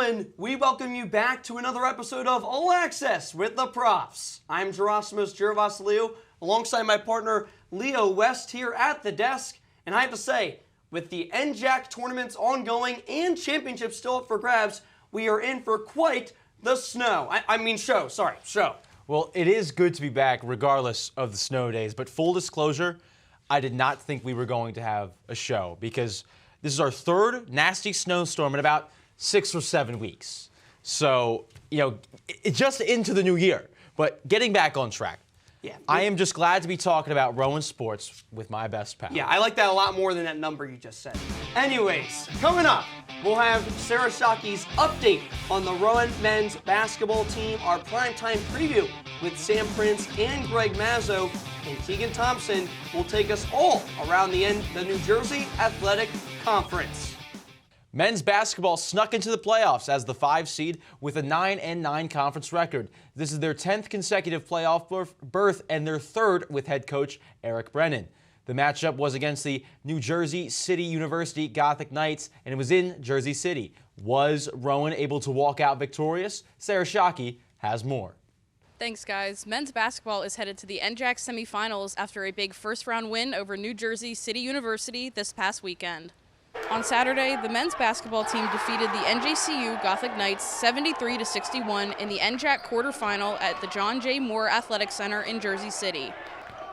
gentlemen, we welcome you back to another episode of All Access with the Profs. I'm Gerasimos Gervasilou, alongside my partner Leo West here at the desk. And I have to say, with the NJAC tournaments ongoing and championships still up for grabs, we are in for quite the show. Well, it is good to be back regardless of the snow days, but full disclosure, I did not think we were going to have a show because this is our third nasty snowstorm in about 6 or 7 weeks. So, it's just into the new year, but getting back on track. Yeah. I am just glad to be talking about Rowan sports with my best pal. Yeah, I like that a lot more than that number you just said. Anyways, coming up, we'll have Sarah Shockey's update on the Rowan men's basketball team, our primetime preview with Sam Prince and Greg Mazzo, and Tegan Thompson will take us all around the New Jersey Athletic Conference. Men's basketball snuck into the playoffs as the 5 seed with a 9-9 conference record. This is their 10th consecutive playoff berth and their 3rd with head coach Eric Brennan. The matchup was against the New Jersey City University Gothic Knights, and it was in Jersey City. Was Rowan able to walk out victorious? Sarah Shockey has more. Thanks, guys. Men's basketball is headed to the NJAC semifinals after a big first-round win over New Jersey City University this past weekend. On Saturday, the men's basketball team defeated the NJCU Gothic Knights 73-61 in the NJAC quarterfinal at the John J. Moore Athletic Center in Jersey City.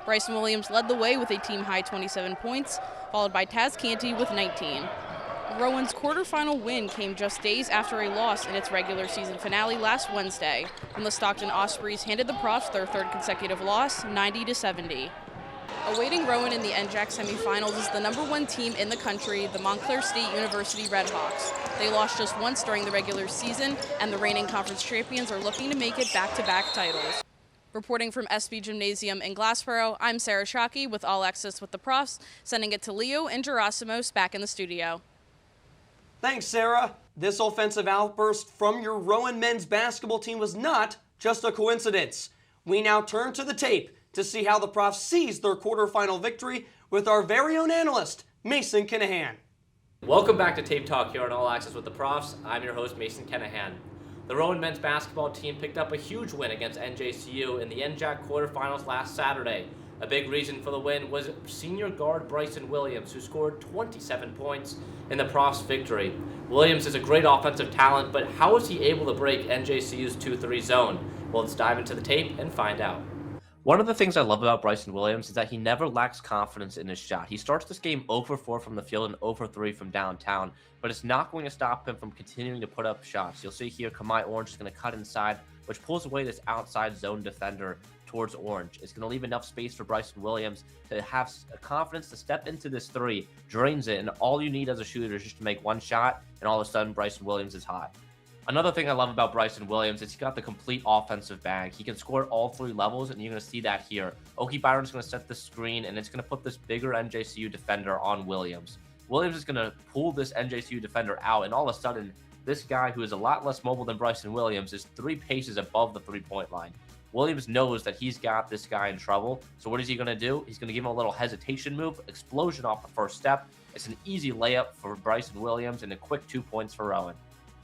Bryson Williams led the way with a team-high 27 points, followed by Taz Canty with 19. Rowan's quarterfinal win came just days after a loss in its regular season finale last Wednesday, when the Stockton Ospreys handed the Profs their 3rd consecutive loss, 90-70. Awaiting Rowan in the NJAC semifinals is the #1 team in the country, the Montclair State University Redhawks. They lost just once during the regular season, and the reigning conference champions are looking to make it back-to-back titles. Reporting from SB Gymnasium in Glassboro, I'm Sarah Shockey with All Access with the Profs, sending it to Leo and Gerasimos back in the studio. Thanks, Sarah. This offensive outburst from your Rowan men's basketball team was not just a coincidence. We now turn to the tape to see how the Profs seized their quarterfinal victory with our very own analyst, Mason Kinahan. Welcome back to Tape Talk here on All Access with the Profs. I'm your host, Mason Kinahan. The Rowan men's basketball team picked up a huge win against NJCU in the NJAC quarterfinals last Saturday. A big reason for the win was senior guard Bryson Williams, who scored 27 points in the Profs' victory. Williams is a great offensive talent, but how was he able to break NJCU's 2-3 zone? Well, let's dive into the tape and find out. One of the things I love about Bryson Williams is that he never lacks confidence in his shot. He starts this game 0 for 4 from the field and 0 for 3 from downtown, but it's not going to stop him from continuing to put up shots. You'll see here Kamai Orange is going to cut inside, which pulls away this outside zone defender towards Orange. It's going to leave enough space for Bryson Williams to have confidence to step into this 3, drains it, and all you need as a shooter is just to make one shot, and all of a sudden Bryson Williams is hot. Another thing I love about Bryson Williams is he got the complete offensive bag. He can score at all 3 levels, and you're going to see that here. Oki Byron's going to set the screen, and it's going to put this bigger NJCU defender on Williams. Williams is going to pull this NJCU defender out, and all of a sudden, this guy who is a lot less mobile than Bryson Williams is 3 paces above the 3-point line. Williams knows that he's got this guy in trouble, so what is he going to do? He's going to give him a little hesitation move, explosion off the first step. It's an easy layup for Bryson Williams and a quick 2 points for Rowan.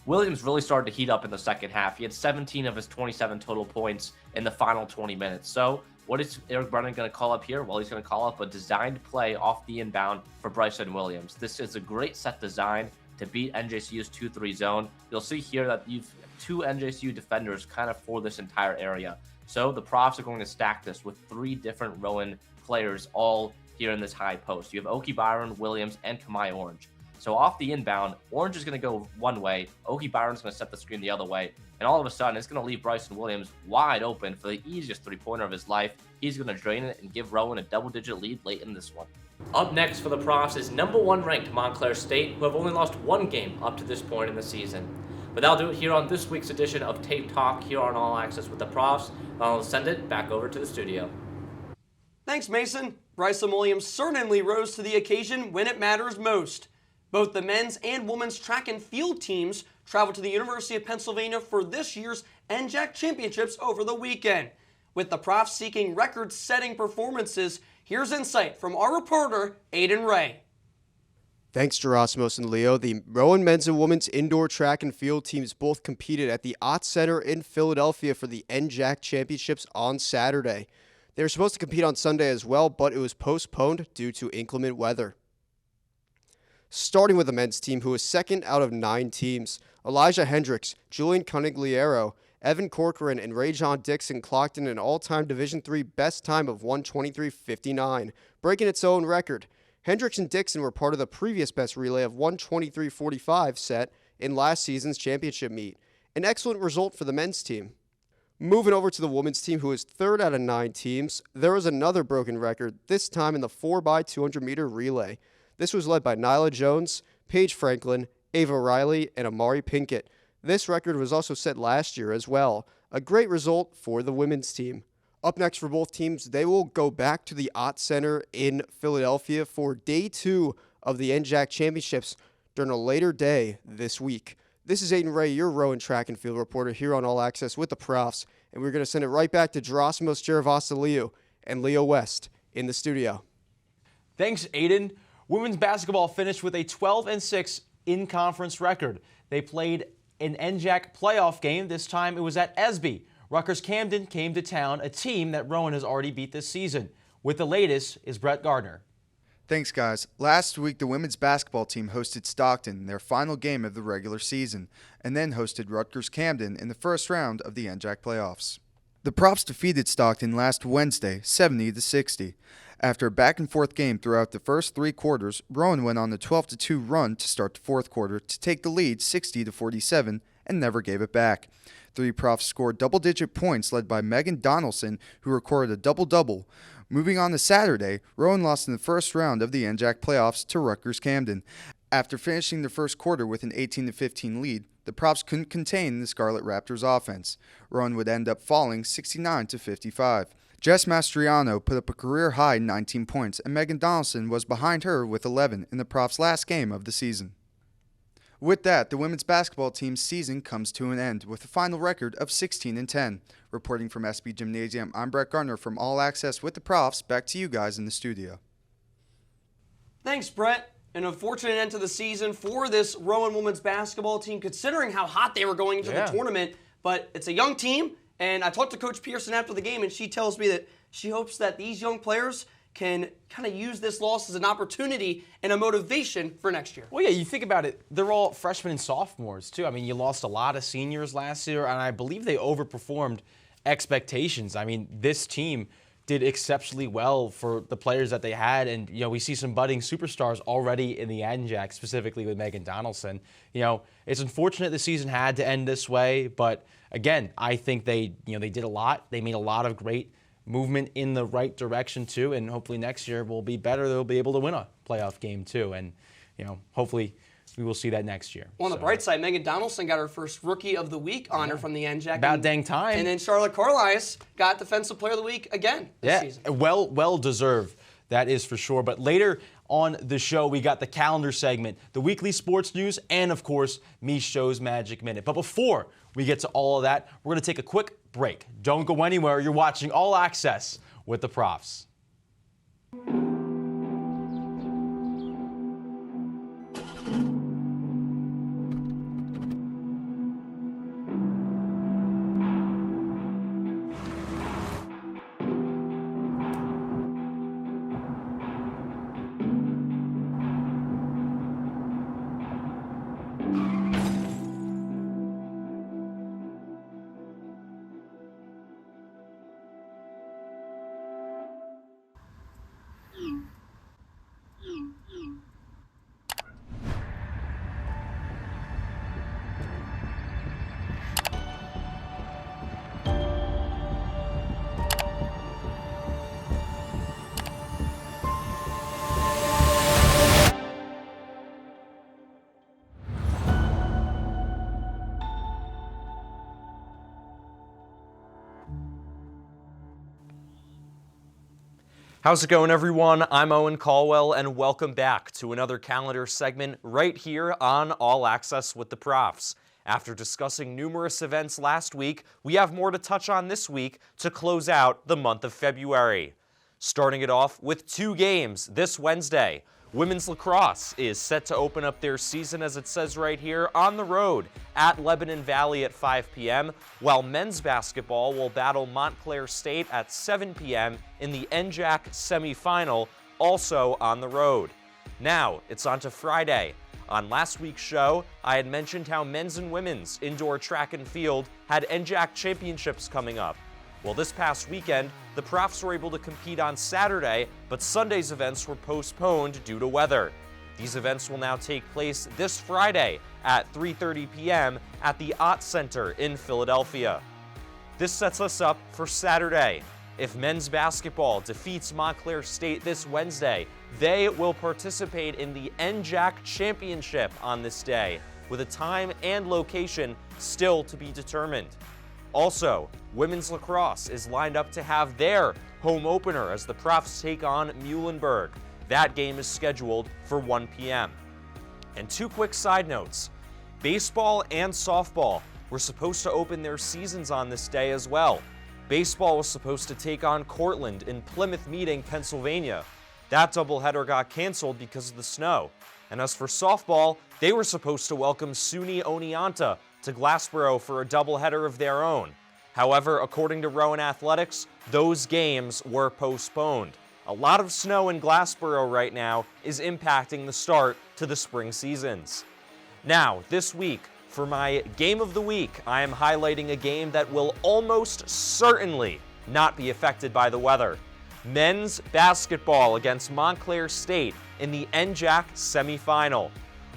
Williams really started to heat up in the second half. He had 17 of his 27 total points in the final 20 minutes. So what is Eric Brennan going to call up here? Well, he's going to call up a designed play off the inbound for Bryson Williams. This is a great set design to beat NJCU's 2-3 zone. You'll see here that you've 2 NJCU defenders kind of for this entire area. So the Profs are going to stack this with 3 different Rowan players all here in this high post. You have Oki Byron, Williams, and Kamai Orange. So off the inbound, Orange is going to go one way, Oki Byron's going to set the screen the other way, and all of a sudden, it's going to leave Bryson Williams wide open for the easiest 3-pointer of his life. He's going to drain it and give Rowan a double-digit lead late in this one. Up next for the Profs is #1 ranked Montclair State, who have only lost 1 game up to this point in the season. But that'll do it here on this week's edition of Tape Talk here on All Access with the Profs. I'll send it back over to the studio. Thanks, Mason. Bryson Williams certainly rose to the occasion when it matters most. Both the men's and women's track and field teams traveled to the University of Pennsylvania for this year's NJAC championships over the weekend. With the Profs seeking record-setting performances, here's insight from our reporter, Aiden Ray. Thanks, Gerasimus and Leo. The Rowan men's and women's indoor track and field teams both competed at the Ott Center in Philadelphia for the NJAC Championships on Saturday. They were supposed to compete on Sunday as well, but it was postponed due to inclement weather. Starting with the men's team, who was second out of 9 teams, Elijah Hendricks, Julian Conigliaro, Evan Corcoran, and Ray John Dixon clocked in an all-time Division III best time of 1:23.59, breaking its own record. Hendricks and Dixon were part of the previous best relay of 1:23.45 set in last season's championship meet, an excellent result for the men's team. Moving over to the women's team, who was third out of 9 teams, there was another broken record, this time in the 4x200 meter relay. This was led by Nyla Jones, Paige Franklin, Ava Riley, and Amari Pinkett. This record was also set last year as well. A great result for the women's team. Up next for both teams, they will go back to the Ott Center in Philadelphia for Day 2 of the NJAC Championships during a later day this week. This is Aiden Ray, your Rowan track and field reporter here on All Access with the Profs, and we're going to send it right back to Gerasimus Gervasiliou and Leo West in the studio. Thanks, Aiden. Women's basketball finished with a 12-6 in-conference record. They played an NJAC playoff game. This time it was at ESB. Rutgers-Camden came to town, a team that Rowan has already beat this season. With the latest is Brett Gardner. Thanks, guys. Last week, the women's basketball team hosted Stockton in their final game of the regular season, and then hosted Rutgers-Camden in the first round of the NJAC playoffs. The Profs defeated Stockton last Wednesday, 70-60. After a back-and-forth game throughout the first 3 quarters, Rowan went on a 12-2 run to start the fourth quarter to take the lead 60-47 and never gave it back. 3 Profs scored double-digit points led by Megan Donaldson, who recorded a double-double. Moving on to Saturday, Rowan lost in the first round of the NJAC playoffs to Rutgers-Camden. After finishing the first quarter with an 18-15 lead, the Profs couldn't contain the Scarlet Raptors offense. Rowan would end up falling 69-55. Jess Mastriano put up a career-high 19 points, and Megan Donaldson was behind her with 11 in the Profs' last game of the season. With that, the women's basketball team's season comes to an end with a final record of 16-10. Reporting from SB Gymnasium, I'm Brett Gardner from All Access with the Profs. Back to you guys in the studio. Thanks, Brett. An unfortunate end to the season for this Rowan women's basketball team, considering how hot they were going into the tournament. But it's a young team, and I talked to Coach Pearson after the game, and she tells me that she hopes that these young players can kind of use this loss as an opportunity and a motivation for next year. Well, yeah, you think about it, they're all freshmen and sophomores, too. I mean, you lost a lot of seniors last year, and I believe they overperformed expectations. I mean, this team did exceptionally well for the players that they had, and, you know, we see some budding superstars already in the NJAC, specifically with Megan Donaldson. You know, it's unfortunate the season had to end this way, but, again, I think they did a lot. They made a lot of great movement in the right direction too, and hopefully next year will be better. They'll be able to win a playoff game too, and hopefully we will see that next year. Well, on the bright side, Megan Donaldson got her first Rookie of the Week honor from the NJAC. About dang time. And then Charlotte Carlias got Defensive Player of the Week again this season. Well deserved, that is for sure. But later on the show, we got the calendar segment, the weekly sports news, and of course, Mish Show's Magic Minute. But before we get to all of that, we're going to take a quick break. Don't go anywhere. You're watching All Access with the Profs. How's it going, everyone? I'm Owen Caldwell, and welcome back to another calendar segment right here on All Access with the Profs. After discussing numerous events last week, we have more to touch on this week to close out the month of February. Starting it off with 2 games this Wednesday. Women's lacrosse is set to open up their season, as it says right here, on the road at Lebanon Valley at 5 p.m., while men's basketball will battle Montclair State at 7 p.m. in the NJAC semifinal, also on the road. Now, it's on to Friday. On last week's show, I had mentioned how men's and women's indoor track and field had NJAC championships coming up. Well, this past weekend, the Profs were able to compete on Saturday, but Sunday's events were postponed due to weather. These events will now take place this Friday at 3:30 p.m. at the Ott Center in Philadelphia. This sets us up for Saturday. If men's basketball defeats Montclair State this Wednesday, they will participate in the NJAC Championship on this day, with a time and location still to be determined. Also, women's lacrosse is lined up to have their home opener as the Profs take on Muhlenberg. That game is scheduled for 1 p.m. And two quick side notes. Baseball and softball were supposed to open their seasons on this day as well. Baseball was supposed to take on Cortland in Plymouth Meeting, Pennsylvania. That doubleheader got canceled because of the snow. And as for softball, they were supposed to welcome SUNY Oneonta to Glassboro for a doubleheader of their own. However, according to Rowan Athletics, those games were postponed. A lot of snow in Glassboro right now is impacting the start to the spring seasons. Now, this week, for my Game of the Week, I am highlighting a game that will almost certainly not be affected by the weather. Men's basketball against Montclair State in the NJAC semifinal.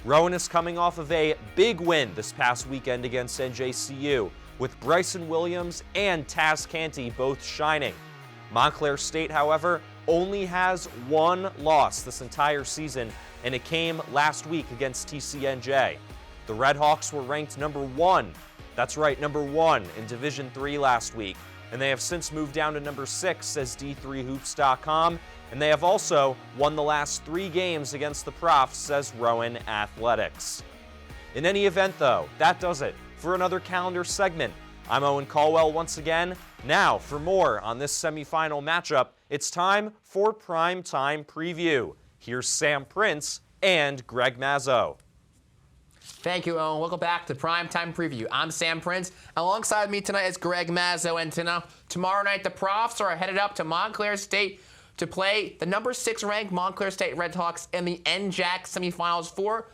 Rowan is coming off of a big win this past weekend against NJCU, with Bryson Williams and Taz Canty both shining. Montclair State, however, only has one loss this entire season, and it came last week against TCNJ. The Red Hawks were ranked number 1. That's right, number 1 in Division III last week, and they have since moved down to number 6, says D3Hoops.com, and they have also won the last 3 games against the Profs, says Rowan Athletics. In any event, though, that does it for another calendar segment. I'm Owen Caldwell once again. Now, for more on this semifinal matchup, it's time for Prime Time Preview. Here's Sam Prince and Greg Mazzo. Thank you, Owen. Welcome back to Primetime Preview. I'm Sam Prince. Alongside me tonight is Greg Mazzo. And tomorrow night, the Profs are headed up to Montclair State to play the number 6 ranked Montclair State Red Hawks in the NJAC semifinals for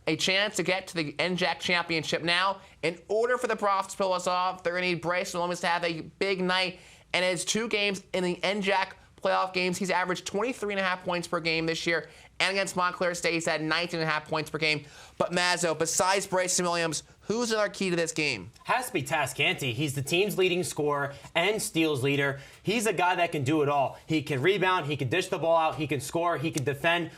a chance to get to the NJAC championship. Now, in order for the Profs to pull us off, they're going to need Bryson Williams to have a big night. And his 2 games in the NJAC playoff games, he's averaged 23.5 points per game this year. And against Montclair State, he's had 19.5 points per game. But Mazzo, besides Bryson Williams, who's our key to this game? Has to be Taz Canty. He's the team's leading scorer and steals leader. He's a guy that can do it all. He can rebound, he can dish the ball out, he can score, he can defend.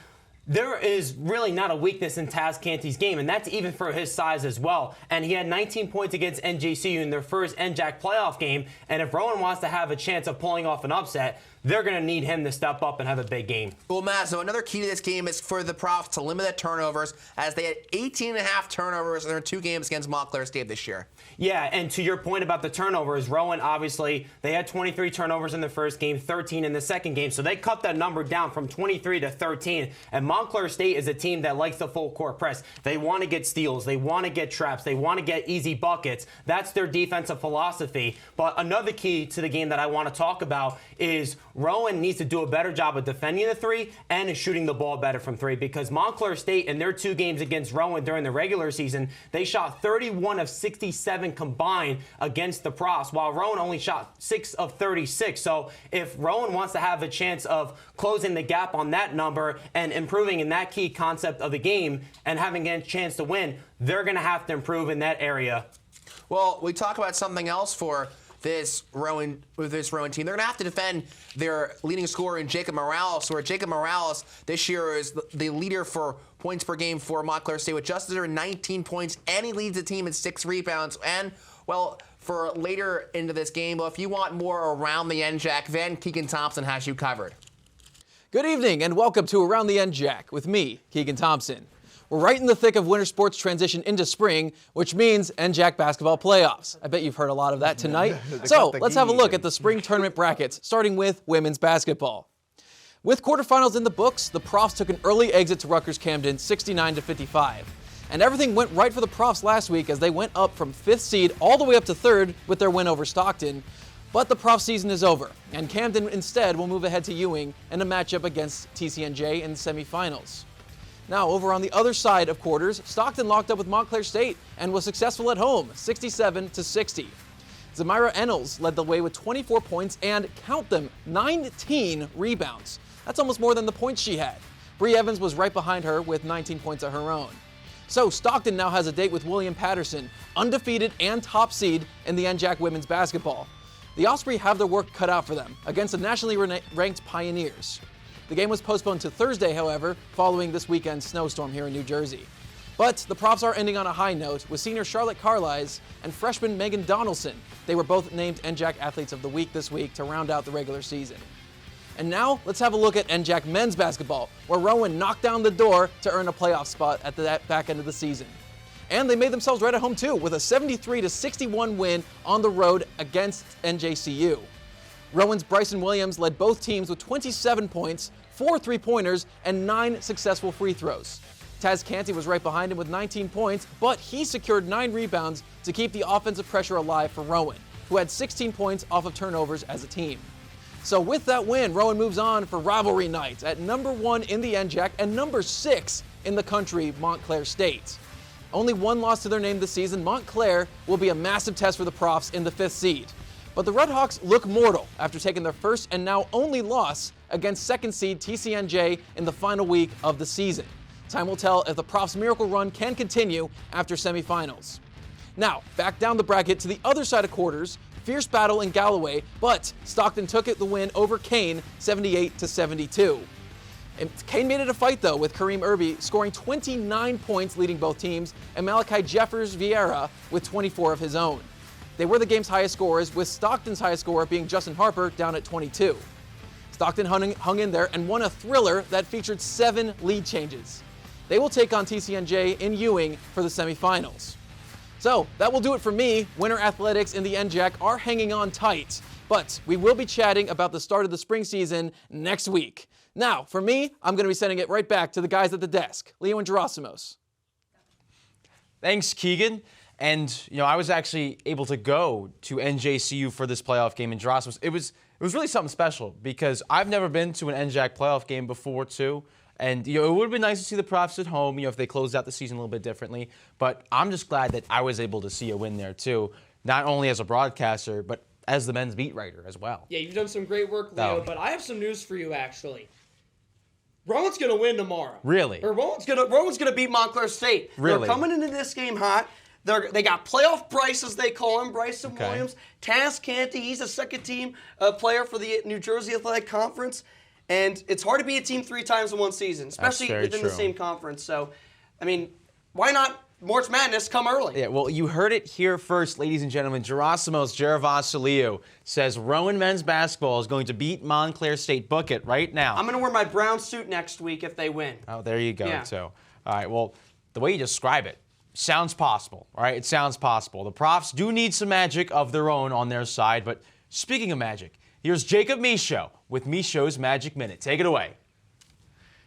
There is really not a weakness in Taz Canty's game, and that's even for his size as well. And he had 19 points against NJCU in their first NJAC playoff game, and if Rowan wants to have a chance of pulling off an upset, they're going to need him to step up and have a big game. Well, Mazzo, another key to this game is for the Profs to limit the turnovers, as they had 18.5 turnovers in their 2 games against Montclair State this year. Yeah, and to your point about the turnovers, Rowan, obviously, they had 23 turnovers in the first game, 13 in the second game, so they cut that number down from 23 to 13, and Montclair State is a team that likes the full court press. They want to get steals, they want to get traps, they want to get easy buckets. That's their defensive philosophy. But another key to the game that I want to talk about is Rowan needs to do a better job of defending the 3 and shooting the ball better from 3, because Montclair State, in their 2 games against Rowan during the regular season, they shot 31 of 67 combined against the Profs, while Rowan only shot 6 of 36. So if Rowan wants to have a chance of closing the gap on that number and improving in that key concept of the game and having a chance to win, they're going to have to improve in that area. Well, we talk about something else for this Rowan team. They're going to have to defend their leading scorer in Jacob Morales, where Jacob Morales this year is the leader for points per game for Montclair State with just under 19 points, and he leads the team in 6 rebounds. And, well, for later into this game, well, if you want more around the NJAC, then Keegan Thompson has you covered. Good evening and welcome to Around the NJAC with me, Keegan Thompson. We're right in the thick of winter sports transition into spring, which means NJAC basketball playoffs. I bet you've heard a lot of that tonight. So let's have a look at the spring tournament brackets, starting with women's basketball. With quarterfinals in the books, the Profs took an early exit to Rutgers Camden 69-55. And everything went right for the Profs last week as they went up from 5th seed all the way up to 3rd with their win over Stockton. But the Prof season is over, and Camden instead will move ahead to Ewing in a matchup against TCNJ in the semifinals. Now, over on the other side of quarters, Stockton locked up with Montclair State and was successful at home, 67-60. Zamira Ennels led the way with 24 points and, count them, 19 rebounds. That's almost more than the points she had. Bree Evans was right behind her with 19 points of her own. So Stockton now has a date with William Patterson, undefeated and top seed in the NJAC women's basketball. The Osprey have their work cut out for them against the nationally ranked Pioneers. The game was postponed to Thursday, however, following this weekend's snowstorm here in New Jersey. But the Profs are ending on a high note with senior Charlotte Carlisle and freshman Megan Donaldson. They were both named NJAC Athletes of the Week this week to round out the regular season. And now, let's have a look at NJAC men's basketball, where Rowan knocked down the door to earn a playoff spot at the back end of the season. And they made themselves right at home too, with a 73-61 win on the road against NJCU. Rowan's Bryson Williams led both teams with 27 points, 4 3-pointers, and 9 successful free throws. Taz Canty was right behind him with 19 points, but he secured 9 rebounds to keep the offensive pressure alive for Rowan, who had 16 points off of turnovers as a team. So with that win, Rowan moves on for rivalry night at number 1 in the NJAC and number 6 in the country, Montclair State. Only one loss to their name this season, Montclair will be a massive test for the Profs in the 5th seed. But the Redhawks look mortal after taking their first and now only loss against 2nd seed TCNJ in the final week of the season. Time will tell if the Profs' miracle run can continue after semifinals. Now, back down the bracket to the other side of quarters, fierce battle in Galloway, but Stockton took the win over Kane 78-72. And Kane made it a fight though, with Kareem Irby scoring 29 points leading both teams and Malachi Jeffers Vieira with 24 of his own. They were the game's highest scorers, with Stockton's highest scorer being Justin Harper down at 22. Stockton hung in there and won a thriller that featured 7 lead changes. They will take on TCNJ in Ewing for the semifinals. So that will do it for me. Winter athletics in the NJAC are hanging on tight, but we will be chatting about the start of the spring season next week. Now, for me, I'm going to be sending it right back to the guys at the desk, Leo and Gerasimos. Thanks, Keegan. And, I was actually able to go to NJCU for this playoff game in Gerasimos. It was really something special because I've never been to an NJAC playoff game before, too. And, it would have been nice to see the Profs at home, if they closed out the season a little bit differently. But I'm just glad that I was able to see a win there, too, not only as a broadcaster, but as the men's beat writer as well. Yeah, you've done some great work, Leo, but I have some news for you, actually. Rowan's going to win tomorrow. Really? Or Rowan's going to beat Montclair State. Really? They're coming into this game hot. They got playoff Bryce, as they call him, Bryson Williams. Taz Canty, he's a second-team player for the New Jersey Athletic Conference. And it's hard to beat a team 3 times in one season, especially within the same conference. So, why not March Madness come early? Yeah, well, you heard it here first, ladies and gentlemen. Gerasimos Gervasiliou says Rowan men's basketball is going to beat Montclair State. Book it right now. I'm going to wear my brown suit next week if they win. Oh, there you go, Yeah. too. All right, well, the way you describe it, sounds possible, all right? It sounds possible. The Profs do need some magic of their own on their side, but speaking of magic, here's Jacob Michaud with Michaud's Magic Minute. Take it away.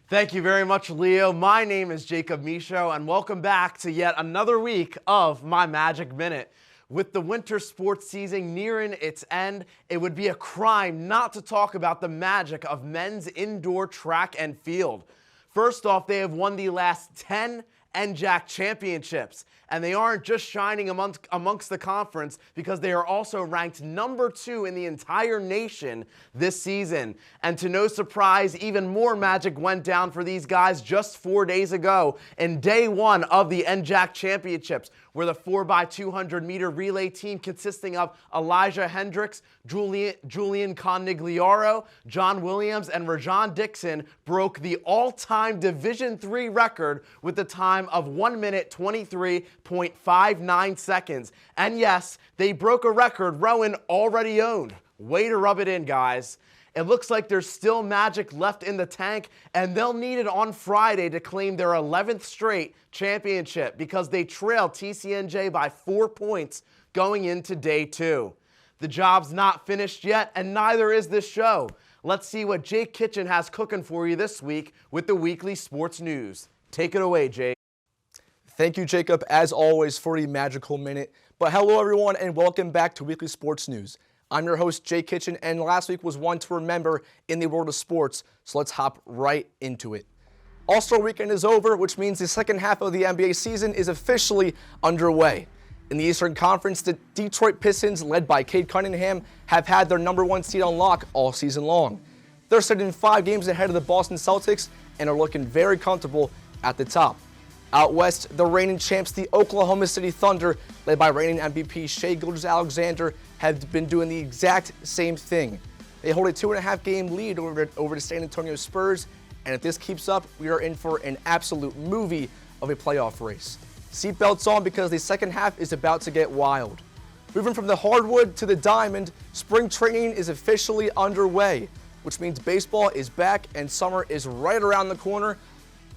Thank you very much, Leo. My name is Jacob Michaud, and welcome back to yet another week of my Magic Minute. With the winter sports season nearing its end, it would be a crime not to talk about the magic of men's indoor track and field. First off, they have won the last 10 NJAC championships, and they aren't just shining amongst the conference because they are also ranked number 2 in the entire nation this season. And to no surprise, even more magic went down for these guys just 4 days ago in day 1 of the NJAC championships, where the 4x200 meter relay team consisting of Elijah Hendricks, Julian Conigliaro, John Williams, and Rajon Dixon broke the all-time Division III record with the time of 1 minute 23.59 seconds. And yes, they broke a record Rowan already owned. Way to rub it in, guys. It looks like there's still magic left in the tank, and they'll need it on Friday to claim their 11th straight championship because they trailed TCNJ by 4 points going into day 2. The job's not finished yet, and neither is this show. let's see what Jake Kitchen has cooking for you this week with the weekly sports news. Take it away, Jake. Thank you, Jacob, as always, for the magical minute. But hello, everyone, and welcome back to Weekly Sports News. I'm your host, Jake Kitchen, and last week was one to remember in the world of sports, so let's hop right into it. All-Star Weekend is over, which means the second half of the NBA season is officially underway. In the Eastern Conference, the Detroit Pistons, led by Cade Cunningham, have had their number one seed on lock all season long. They're sitting 5 games ahead of the Boston Celtics and are looking very comfortable at the top. Out west, the reigning champs, the Oklahoma City Thunder, led by reigning MVP Shai Gilgeous-Alexander, have been doing the exact same thing. They hold a 2.5 game lead over the San Antonio Spurs, and if this keeps up, we are in for an absolute movie of a playoff race. Seatbelts on because the second half is about to get wild. Moving from the hardwood to the diamond, spring training is officially underway, which means baseball is back and summer is right around the corner.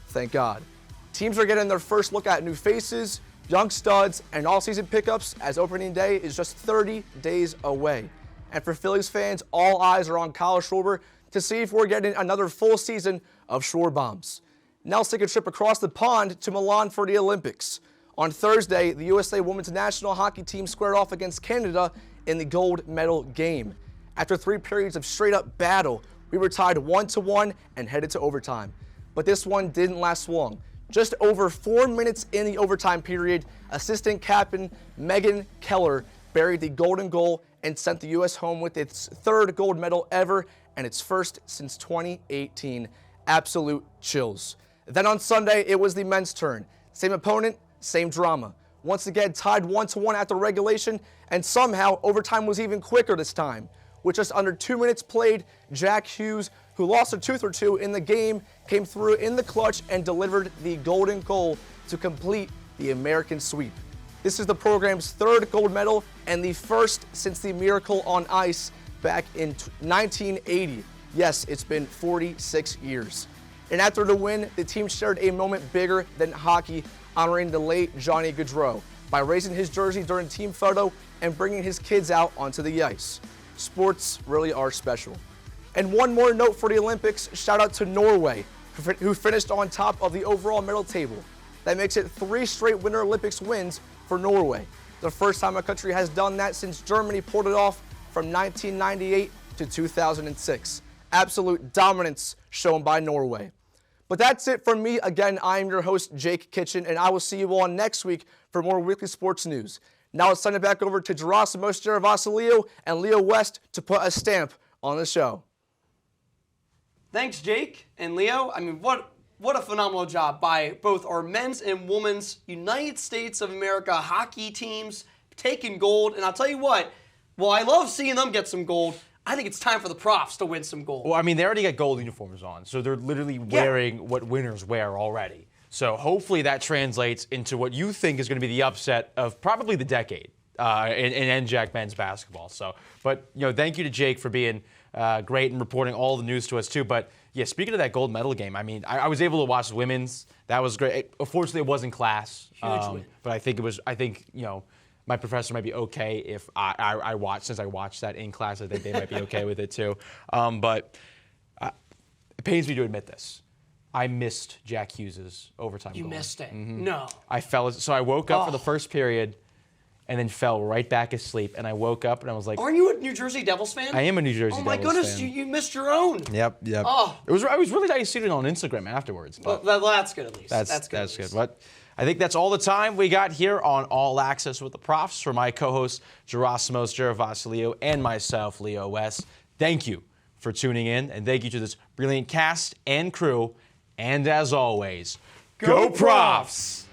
Thank God. Teams are getting their first look at new faces, young studs, and all-season pickups as opening day is just 30 days away. And for Phillies fans, all eyes are on Kyle Schwarber to see if we're getting another full season of Schwarber bombs. Now let's take a trip across the pond to Milan for the Olympics. On Thursday, the USA women's national hockey team squared off against Canada in the gold medal game. After 3 periods of straight-up battle, we were tied 1-1 and headed to overtime. But this one didn't last long. Just over 4 minutes in the overtime period, assistant captain Megan Keller buried the golden goal and sent the U.S. home with its 3rd gold medal ever and its first since 2018. Absolute chills. Then on Sunday, it was the men's turn. Same opponent, same drama. Once again, tied 1-1 after regulation, and somehow overtime was even quicker this time. With just under 2 minutes played, Jack Hughes, who lost a tooth or two in the game, came through in the clutch and delivered the golden goal to complete the American sweep. This is the program's 3rd gold medal and the first since the Miracle on Ice back in 1980. Yes, it's been 46 years. And after the win, the team shared a moment bigger than hockey, honoring the late Johnny Gaudreau by raising his jersey during team photo and bringing his kids out onto the ice. Sports really are special. And one more note for the Olympics, shout out to Norway, who finished on top of the overall medal table. That makes it 3 straight Winter Olympics wins for Norway. The first time a country has done that since Germany pulled it off from 1998 to 2006. Absolute dominance shown by Norway. But that's it from me. Again, I am your host, Jake Kitchen, and I will see you all next week for more weekly sports news. Now let's send it back over to Gerasimos Jaravasilio and Leo West to put a stamp on the show. Thanks, Jake and Leo. I mean, what a phenomenal job by both our men's and women's United States of America hockey teams taking gold. And I'll tell you what, well, I love seeing them get some gold. I think it's time for the Profs to win some gold. Well, I mean, they already got gold uniforms on, so they're literally wearing what winners wear already. So hopefully that translates into what you think is going to be the upset of probably the decade in NJAC men's basketball. So, but thank you to Jake for being great and reporting all the news to us too. But yeah, speaking of that gold medal game, I mean, I was able to watch the women's. That was great. Unfortunately, it was in class. Hugely. But I think my professor might be okay if I watched, since I watched that in class. I think they might be okay with it too. But it pains me to admit this. I missed Jack Hughes' overtime goal. You missed it? Mm-hmm. No. So I woke up for the first period and then fell right back asleep. And I woke up and I was like, Aren't you a New Jersey Devils fan? I am a New Jersey Devils fan. Oh my goodness, you missed your own. Yep. Oh. I was really nice seeing it on Instagram afterwards. But well, that's good at least. That's good. But I think that's all the time we got here on All Access with the Profs. For my co-host, Gerasimos Jaravasilio, and myself, Leo West, thank you for tuning in. And thank you to this brilliant cast and crew. And as always, go Profs!